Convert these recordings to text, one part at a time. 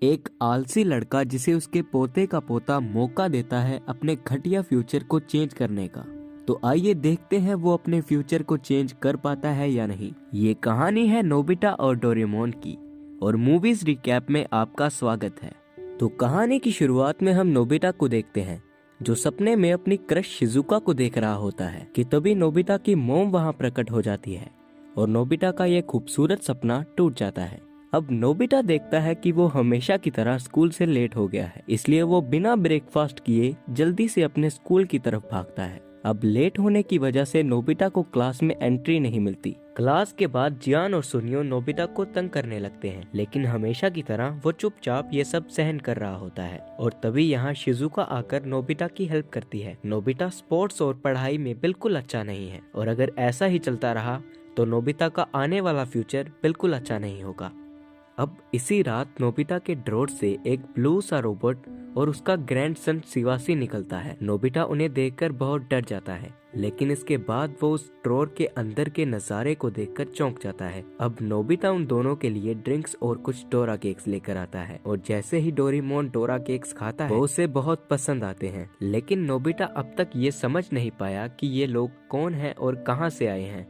एक आलसी लड़का जिसे उसके पोते का पोता मौका देता है अपने घटिया फ्यूचर को चेंज करने का। तो आइए देखते हैं वो अपने फ्यूचर को चेंज कर पाता है या नहीं। ये कहानी है नोबिता और डोरेमोन की और मूवीज रिकैप में आपका स्वागत है। तो कहानी की शुरुआत में हम नोबिता को देखते हैं जो सपने में अपनी क्रश शिजुका को देख रहा होता है कि तभी नोबिता की मॉम वहां प्रकट हो जाती है और नोबिता का यह खूबसूरत सपना टूट जाता है। अब नोबिता देखता है कि वो हमेशा की तरह स्कूल से लेट हो गया है, इसलिए वो बिना ब्रेकफास्ट किए जल्दी से अपने स्कूल की तरफ भागता है। अब लेट होने की वजह से नोबिता को क्लास में एंट्री नहीं मिलती। क्लास के बाद जियान और सुनियो नोबिता को तंग करने लगते हैं, लेकिन हमेशा की तरह वो चुपचाप ये सब सहन कर रहा होता है। और तभी यहाँ शिजुका आकर नोबिता की हेल्प करती है। नोबिता स्पोर्ट्स और पढ़ाई में बिल्कुल अच्छा नहीं है और अगर ऐसा ही चलता रहा तो नोबिता का आने वाला फ्यूचर बिल्कुल अच्छा नहीं होगा। अब इसी रात नोबिता के ड्रॉर से एक ब्लू सा रोबोट और उसका ग्रैंडसन शिवासी निकलता है। नोबिता उन्हें देखकर बहुत डर जाता है, लेकिन इसके बाद वो उस ड्रॉर के अंदर के नजारे को देखकर चौंक जाता है। अब नोबिता उन दोनों के लिए ड्रिंक्स और कुछ डोरा केक्स लेकर आता है और जैसे ही डोरेमोन डोरा केक्स खाता है वो उसे बहुत पसंद आते हैं। लेकिन नोबिता अब तक ये समझ नहीं पाया कि ये लोग कौन हैं और कहां से आए हैं।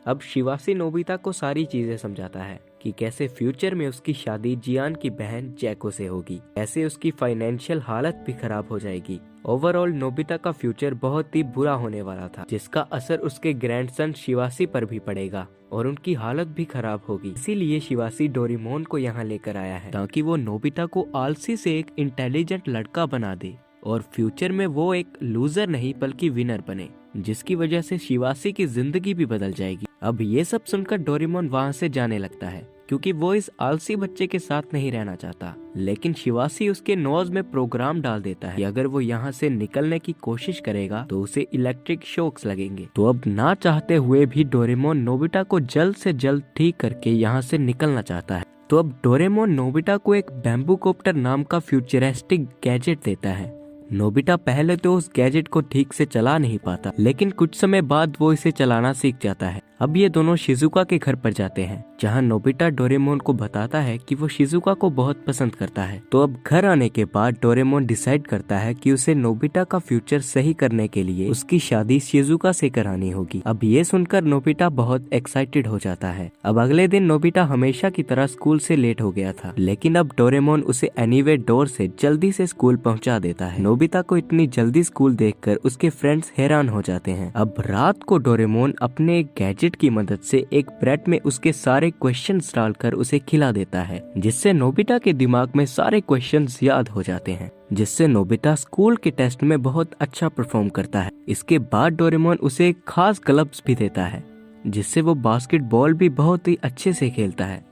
अब शिवासी नोबिता को सारी चीजें समझाता है कि कैसे फ्यूचर में उसकी शादी जियान की बहन जैको से होगी, कैसे उसकी फाइनेंशियल हालत भी खराब हो जाएगी। ओवरऑल नोबिता का फ्यूचर बहुत ही बुरा होने वाला था, जिसका असर उसके ग्रैंडसन शिवासी पर भी पड़ेगा और उनकी हालत भी खराब होगी। इसीलिए शिवासी डोरेमोन को यहाँ लेकर आया है ताकि वो नोबिता को आलसी से एक इंटेलिजेंट लड़का बना दे और फ्यूचर में वो एक लूजर नहीं बल्कि विनर बने, जिसकी वजह से शिवासी की जिंदगी भी बदल जाएगी। अब ये सब सुनकर डोरेमोन वहाँ से जाने लगता है क्योंकि वो इस आलसी बच्चे के साथ नहीं रहना चाहता। लेकिन शिवासी उसके नोज में प्रोग्राम डाल देता है कि अगर वो यहाँ से निकलने की कोशिश करेगा तो उसे इलेक्ट्रिक शॉक्स लगेंगे। तो अब ना चाहते हुए भी डोरेमोन नोबिता को जल्द से जल्द ठीक करके यहाँ से निकलना चाहता है। तो अब डोरेमोन नोबिता को एक बैम्बू कॉप्टर नाम का फ्यूचरिस्टिक गैजेट देता है। नोबिता पहले तो उस गैजेट को ठीक से चला नहीं पाता, लेकिन कुछ समय बाद वो इसे चलाना सीख जाता है। अब ये दोनों शिजुका के घर पर जाते हैं, जहाँ नोबिता डोरेमोन को बताता है कि वो शिजुका को बहुत पसंद करता है। तो अब घर आने के बाद डोरेमोन डिसाइड करता है कि उसे नोबिता का फ्यूचर सही करने के लिए उसकी शादी शिजुका से करानी होगी। अब ये सुनकर नोबिता बहुत एक्साइटेड हो जाता है। अब अगले दिन नोबिता हमेशा की तरह स्कूल से लेट हो गया था, लेकिन अब डोरेमोन उसे एनीवे डोर से जल्दी से स्कूल पहुँचा देता है। नोबिता को इतनी जल्दी स्कूल देखकर उसके फ्रेंड्स हैरान हो जाते हैं। अब रात को डोरेमोन अपने एक गैजेट की मदद से एक ब्रेड में उसके सारे क्वेश्चंस डालकर उसे खिला देता है, जिससे नोबिता के दिमाग में सारे क्वेश्चंस याद हो जाते हैं, जिससे नोबिता स्कूल के टेस्ट में बहुत अच्छा परफॉर्म करता है। इसके बाद डोरेमोन उसे एक खास ग्लव्स भी देता है, जिससे वो बास्केटबॉल भी बहुत ही अच्छे से खेलता है।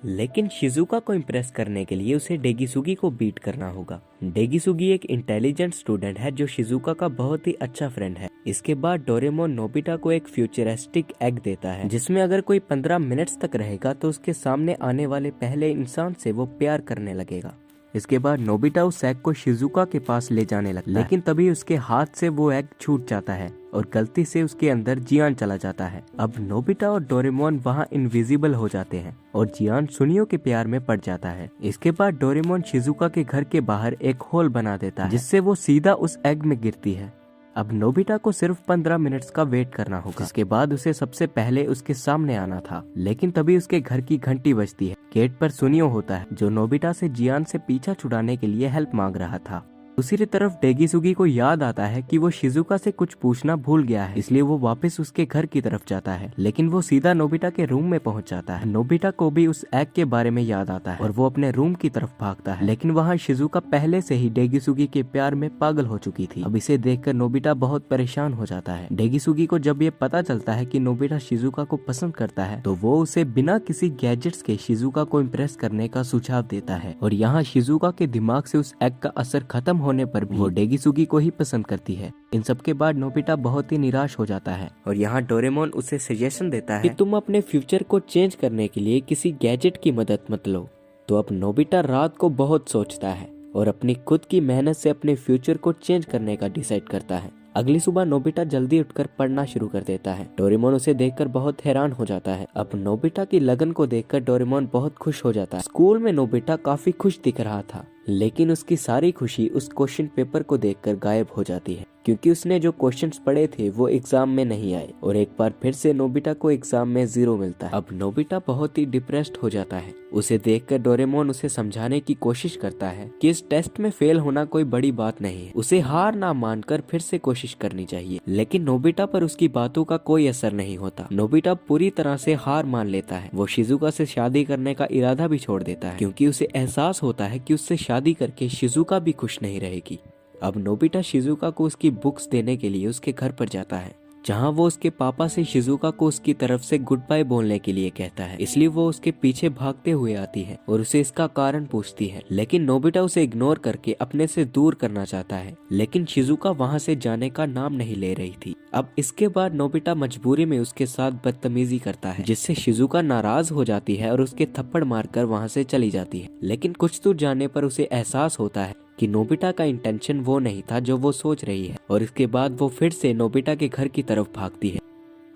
लेकिन शिजुका को इम्प्रेस करने के लिए उसे डेगिसुगी को बीट करना होगा। डेगिसुगी एक इंटेलिजेंट स्टूडेंट है जो शिजुका का बहुत ही अच्छा फ्रेंड है। इसके बाद डोरेमोन नोबिता को एक फ्यूचरिस्टिक एग देता है, जिसमें अगर कोई 15 मिनट्स तक रहेगा तो उसके सामने आने वाले पहले इंसान से वो प्यार करने लगेगा। इसके बाद नोबिता उस एग को शिजुका के पास ले जाने लगता है, लेकिन तभी उसके हाथ से वो एग छूट जाता है और गलती से उसके अंदर जियान चला जाता है। अब नोबिता और डोरेमोन वहाँ इनविजिबल हो जाते हैं और जियान सुनियो के प्यार में पड़ जाता है। इसके बाद डोरेमोन शिजुका के घर के बाहर एक होल बना देता है, जिससे वो सीधा उस एग में गिरती है। अब नोबिता को सिर्फ 15 मिनट्स का वेट करना होगा, जिसके बाद उसे सबसे पहले उसके सामने आना था। लेकिन तभी उसके घर की घंटी बजती है। गेट पर सुनियो होता है जो नोबिता से जियान से पीछा छुड़ाने के लिए हेल्प मांग रहा था। दूसरी तरफ डेगिसुगी को याद आता है कि वो शिजुका से कुछ पूछना भूल गया है, इसलिए वो वापस उसके घर की तरफ जाता है, लेकिन वो सीधा नोबिता के रूम में पहुंच जाता है। नोबिता को भी उस एग के बारे में याद आता है और वो अपने रूम की तरफ भागता है, लेकिन वहाँ शिजुका पहले से ही डेगिसुगी के प्यार में पागल हो चुकी थी। अब इसे देखकर नोबिता बहुत परेशान हो जाता है। डेगिसुगी को जब ये पता चलता है कि नोबिता शिजुका को पसंद करता है तो वो उसे बिना किसी गैजेट्स के शिजुका को इम्प्रेस करने का सुझाव देता है और यहाँ शिजुका के दिमाग से उस एग का असर खत्म होने पर भी वो डेगिसुगी को ही पसंद करती है। इन सब के बाद नोबिता बहुत ही निराश हो जाता है और यहाँ डोरेमोन उसे सजेशन देता है कि तुम अपने फ्यूचर को चेंज करने के लिए किसी गैजेट की मदद मत लो। तो अब नोबिता रात को बहुत सोचता है और अपनी खुद की मेहनत से अपने फ्यूचर को चेंज करने का डिसाइड करता है। अगली सुबह नोबिता जल्दी उठकर पढ़ना शुरू कर देता है। डोरेमोन उसे देखकर बहुत हैरान हो जाता है। अब नोबिता की लगन को देखकर डोरेमोन बहुत खुश हो जाता है। स्कूल में नोबिता काफी खुश दिख रहा था, लेकिन उसकी सारी खुशी उस क्वेश्चन पेपर को देखकर गायब हो जाती है, क्योंकि उसने जो क्वेश्चंस पढ़े थे वो एग्जाम में नहीं आए और एक बार फिर से नोबिता को एग्जाम में 0 मिलता है। अब नोबिता बहुत ही डिप्रेस्ड हो जाता है। उसे देखकर डोरेमोन उसे समझाने की कोशिश करता है कि इस टेस्ट में फेल होना कोई बड़ी बात नहीं है, उसे हार ना मानकर फिर से कोशिश करनी चाहिए। लेकिन नोबिता पर उसकी बातों का कोई असर नहीं होता। नोबिता पूरी तरह से हार मान लेता है। वो शिजुका से शादी करने का इरादा भी छोड़ देता है, क्योंकि उसे एहसास होता है कि उससे शादी करके शिजुका भी खुश नहीं रहेगी। अब नोबिता शिजुका को उसकी बुक्स देने के लिए उसके घर पर जाता है, जहां वो उसके पापा से शिजुका को उसकी तरफ से गुड बाय बोलने के लिए कहता है। इसलिए वो उसके पीछे भागते हुए आती है और उसे इसका कारण पूछती है, लेकिन नोबिता उसे इग्नोर करके अपने से दूर करना चाहता है। लेकिन शिजुका वहां से जाने का नाम नहीं ले रही थी। अब इसके बाद नोबिता मजबूरी में उसके साथ बदतमीजी करता है, जिससे शिजुका नाराज हो जाती है और उसके थप्पड़ मारकर वहां से चली जाती है। लेकिन कुछ दूर जाने पर उसे एहसास होता है कि नोबिता का इंटेंशन वो नहीं था जो वो सोच रही है, और इसके बाद वो फिर से नोबिता के घर की तरफ भागती है।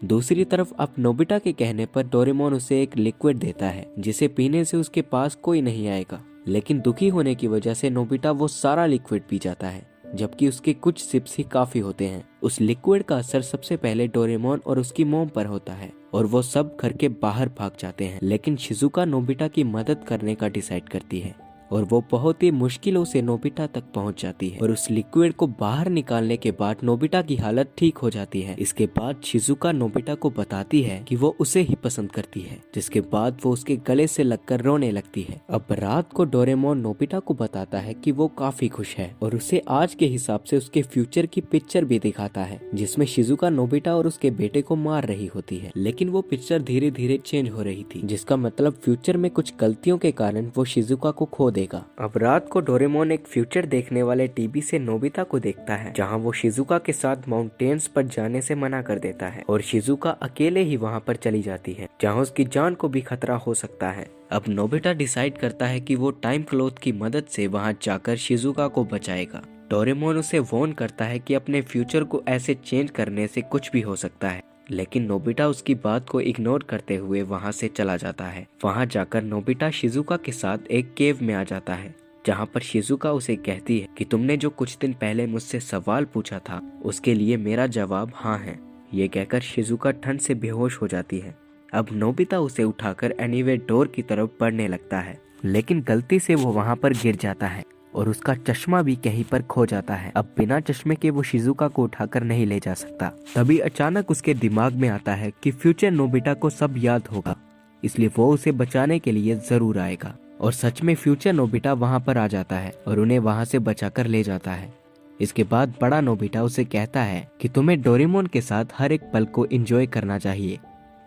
दूसरी तरफ अब नोबिता के कहने पर डोरेमोन उसे एक लिक्विड देता है, जिसे पीने से उसके पास कोई नहीं आएगा। लेकिन दुखी होने की वजह से नोबिता वो सारा लिक्विड पी जाता है, जबकि उसके कुछ सिप्स ही काफी होते हैं। उस लिक्विड का असर सबसे पहले डोरेमोन और उसकी मॉम पर होता है और वो सब घर के बाहर भाग जाते हैं। लेकिन शिजुका नोबिता की मदद करने का डिसाइड करती है और वो बहुत ही मुश्किलों से नोबिता तक पहुंच जाती है और उस लिक्विड को बाहर निकालने के बाद नोबिता की हालत ठीक हो जाती है। इसके बाद शिजुका नोबिता को बताती है कि वो उसे ही पसंद करती है, जिसके बाद वो उसके गले से लगकर रोने लगती है। अब रात को डोरेमोन नोबिता को बताता है कि वो काफी खुश है और उसे आज के हिसाब से उसके फ्यूचर की पिक्चर भी दिखाता है, जिसमें शिजुका नोबिता और उसके बेटे को मार रही होती है। लेकिन वो पिक्चर धीरे धीरे चेंज हो रही थी, जिसका मतलब फ्यूचर में कुछ गलतियों के कारण वो शिजुका को खो देगा। अब रात को डोरेमोन एक फ्यूचर देखने वाले टीवी से नोबिता को देखता है, जहां वो शिजुका के साथ माउंटेन्स पर जाने से मना कर देता है और शिजुका अकेले ही वहां पर चली जाती है, जहां उसकी जान को भी खतरा हो सकता है। अब नोबिता डिसाइड करता है कि वो टाइम क्लॉथ की मदद से वहां जाकर शिजुका को बचाएगा। डोरेमोन उसे वार्न करता है कि अपने फ्यूचर को ऐसे चेंज करने से कुछ भी हो सकता है, लेकिन नोबिता उसकी बात को इग्नोर करते हुए वहां से चला जाता है। वहां जाकर नोबिता शिजुका के साथ एक केव में आ जाता है, जहां पर शिजुका उसे कहती है कि तुमने जो कुछ दिन पहले मुझसे सवाल पूछा था उसके लिए मेरा जवाब हाँ है। ये कहकर शिजुका ठंड से बेहोश हो जाती है। अब नोबिता उसे उठाकर एनीवे डोर की तरफ बढ़ने लगता है, लेकिन गलती से वो वहां पर गिर जाता है और उसका चश्मा भी कहीं पर खो जाता है। अब बिना चश्मे के वो शिजुका को उठाकर नहीं ले जा सकता। तभी अचानक उसके दिमाग में आता है कि फ्यूचर नोबिता को सब याद होगा, इसलिए वो उसे बचाने के लिए जरूर आएगा। और सच में फ्यूचर नोबिता वहां पर आ जाता है और उन्हें वहां से बचाकर ले जाता है। इसके बाद बड़ा नोबिता उसे कहता है कि तुम्हें डोरेमोन के साथ हर एक पल को एंजॉय करना चाहिए,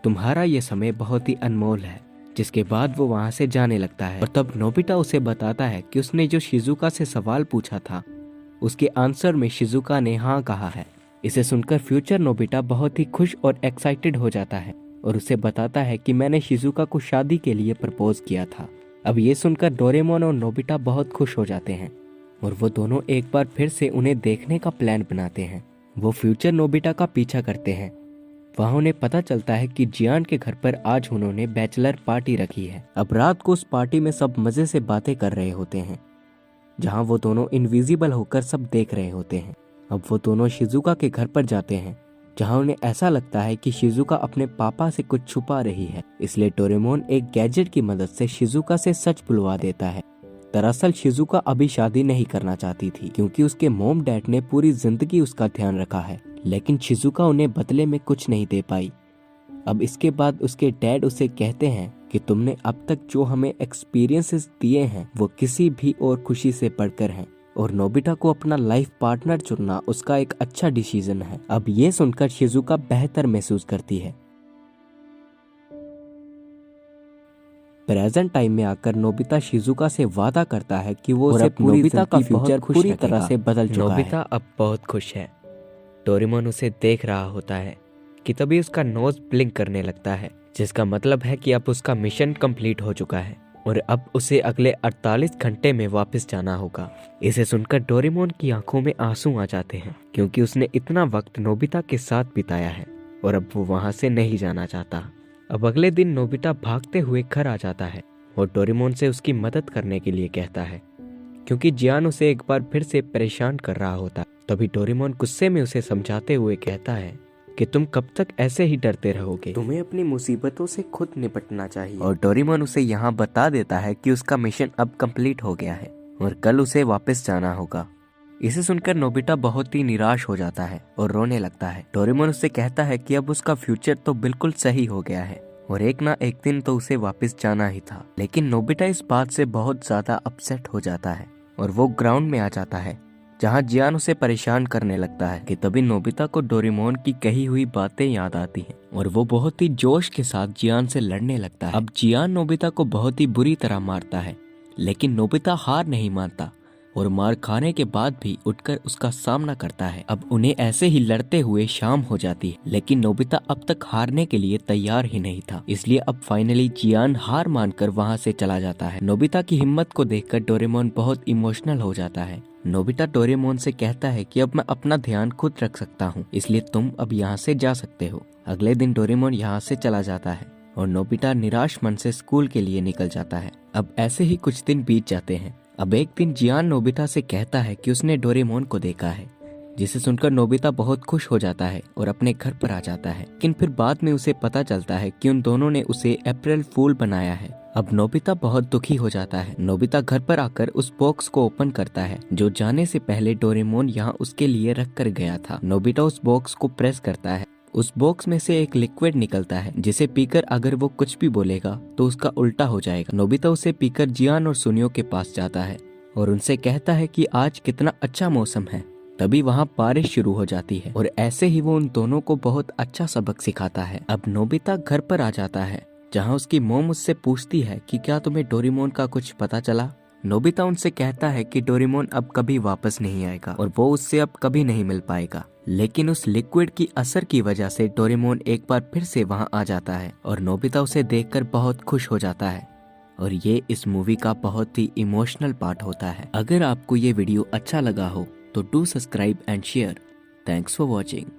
तुम्हारा ये समय बहुत ही अनमोल है। जिसके बाद वो वहां से जाने लगता है और तब नोबिता उसे बताता है कि उसने जो शिजुका से सवाल पूछा था उसके आंसर में शिजुका ने हाँ कहा है। इसे सुनकर फ्यूचर नोबिता बहुत ही खुश और एक्साइटेड हो जाता है और उसे बताता है कि मैंने शिजुका को शादी के लिए प्रपोज किया था। अब ये सुनकर डोरेमोन और नोबिता बहुत खुश हो जाते हैं और वो दोनों एक बार फिर से उन्हें देखने का प्लान बनाते हैं। वो फ्यूचर नोबिता का पीछा करते हैं। वहाँ उन्हें पता चलता है कि जियान के घर पर आज उन्होंने बैचलर पार्टी रखी है। अब रात को उस पार्टी में सब मजे से बातें कर रहे होते हैं, जहाँ वो दोनों इनविजिबल होकर सब देख रहे होते हैं। अब वो दोनों शिजुका के घर पर जाते हैं, जहाँ उन्हें ऐसा लगता है कि शिजुका अपने पापा से कुछ छुपा रही है। इसलिए डोरेमोन एक गैजेट की मदद से शिजुका से सच बुलवा देता है। दरअसल शिजुका अभी शादी नहीं करना चाहती थी, क्योंकि उसके मॉम डैड ने पूरी जिंदगी उसका ध्यान रखा है, लेकिन शिजुका उन्हें बदले में कुछ नहीं दे पाई। अब इसके बाद उसके डैड उसे कहते हैं कि तुमने अब तक जो हमें एक्सपीरियंसेस दिए हैं वो किसी भी और खुशी से बढ़कर हैं और नोबिता को अपना लाइफ पार्टनर चुनना उसका एक अच्छा डिसीजन है। अब ये सुनकर शिजुका बेहतर महसूस करती है। प्रेजेंट टाइम में आकर नोबिता शिजुका से वादा करता है कि वो उसे नोबिता का फ्यूचर पूरी तरह से बदल चुका है। नोबिता अब बहुत खुश है। डोरेमोन उसे देख रहा होता है कि तभी उसका नोज ब्लिंक करने लगता है, जिसका मतलब है कि अब उसका मिशन कंप्लीट हो चुका है। और अब उसे अगले 48 घंटे में वापस जाना होगा। इसे सुनकर डोरेमोन की आंखों में आंसू आ जाते हैं, क्योंकि उसने इतना वक्त नोबिता के साथ बिताया है और अब वो वहां से नहीं जाना चाहता। अब अगले दिन नोबिता भागते हुए घर आ जाता है और डोरेमोन से उसकी मदद करने के लिए कहता है, क्योंकि जियान उसे एक बार फिर से परेशान कर रहा होता। तभी डोरेमोन गुस्से में उसे समझाते हुए कहता है कि तुम कब तक ऐसे ही डरते रहोगे, तुम्हें अपनी मुसीबतों से खुद निपटना चाहिए। और डोरेमोन उसे यहाँ बता देता है कि उसका मिशन अब कंप्लीट हो गया है और कल उसे वापस जाना होगा। इसे सुनकर नोबिता बहुत ही निराश हो जाता है और रोने लगता है। डोरेमोन उससे कहता है कि अब उसका फ्यूचर तो बिल्कुल सही हो गया है और एक ना एक दिन तो उसे वापस जाना ही था। लेकिन नोबिता इस बात से बहुत ज्यादा अपसेट हो जाता है और वो ग्राउंड में आ जाता है जहाँ जियान उसे परेशान करने लगता है। कि तभी नोबिता को डोरेमोन की कही हुई बातें याद आती हैं और वो बहुत ही जोश के साथ जियान से लड़ने लगता है। अब जियान नोबिता को बहुत ही बुरी तरह मारता है, लेकिन नोबिता हार नहीं मानता और मार खाने के बाद भी उठकर उसका सामना करता है। अब उन्हें ऐसे ही लड़ते हुए शाम हो जाती है, लेकिन नोबिता अब तक हारने के लिए तैयार ही नहीं था। इसलिए अब फाइनली जियान हार मानकर वहां से चला जाता है। नोबिता की हिम्मत को देखकर डोरेमोन बहुत इमोशनल हो जाता है। नोबिता डोरेमोन से कहता है कि अब मैं अपना ध्यान खुद रख सकता हूँ, इसलिए तुम अब यहाँ से जा सकते हो। अगले दिन डोरेमोन यहाँ से चला जाता है और नोबिता निराश मन से स्कूल के लिए निकल जाता है। अब ऐसे ही कुछ दिन बीत जाते हैं। अब एक दिन जियान नोबिता से कहता है कि उसने डोरेमोन को देखा है, जिसे सुनकर नोबिता बहुत खुश हो जाता है और अपने घर पर आ जाता है। लेकिन फिर बाद में उसे पता चलता है कि उन दोनों ने उसे अप्रैल फूल बनाया है। अब नोबिता बहुत दुखी हो जाता है। नोबिता घर पर आकर उस बॉक्स को ओपन करता है जो जाने से पहले डोरेमोन यहाँ उसके लिए रख कर गया था। नोबिता उस बॉक्स को प्रेस करता है। उस बॉक्स में से एक लिक्विड निकलता है जिसे पीकर अगर वो कुछ भी बोलेगा तो उसका उल्टा हो जाएगा। नोबिता उसे पीकर जियान और सुनियो के पास जाता है और उनसे कहता है कि आज कितना अच्छा मौसम है। तभी वहाँ बारिश शुरू हो जाती है और ऐसे ही वो उन दोनों को बहुत अच्छा सबक सिखाता है। अब नोबिता घर पर आ जाता है जहाँ उसकी मॉम उससे पूछती है कि क्या तुम्हें डोरेमोन का कुछ पता चला। नोबिता उनसे कहता है कि डोरेमोन अब कभी वापस नहीं आएगा और वो उससे अब कभी नहीं मिल पाएगा। लेकिन उस लिक्विड की असर की वजह से डोरेमोन एक बार फिर से वहां आ जाता है और नोबिता उसे देखकर बहुत खुश हो जाता है। और ये इस मूवी का बहुत ही इमोशनल पार्ट होता है। अगर आपको ये वीडियो अच्छा लगा हो तो do subscribe and share. Thanks for watching.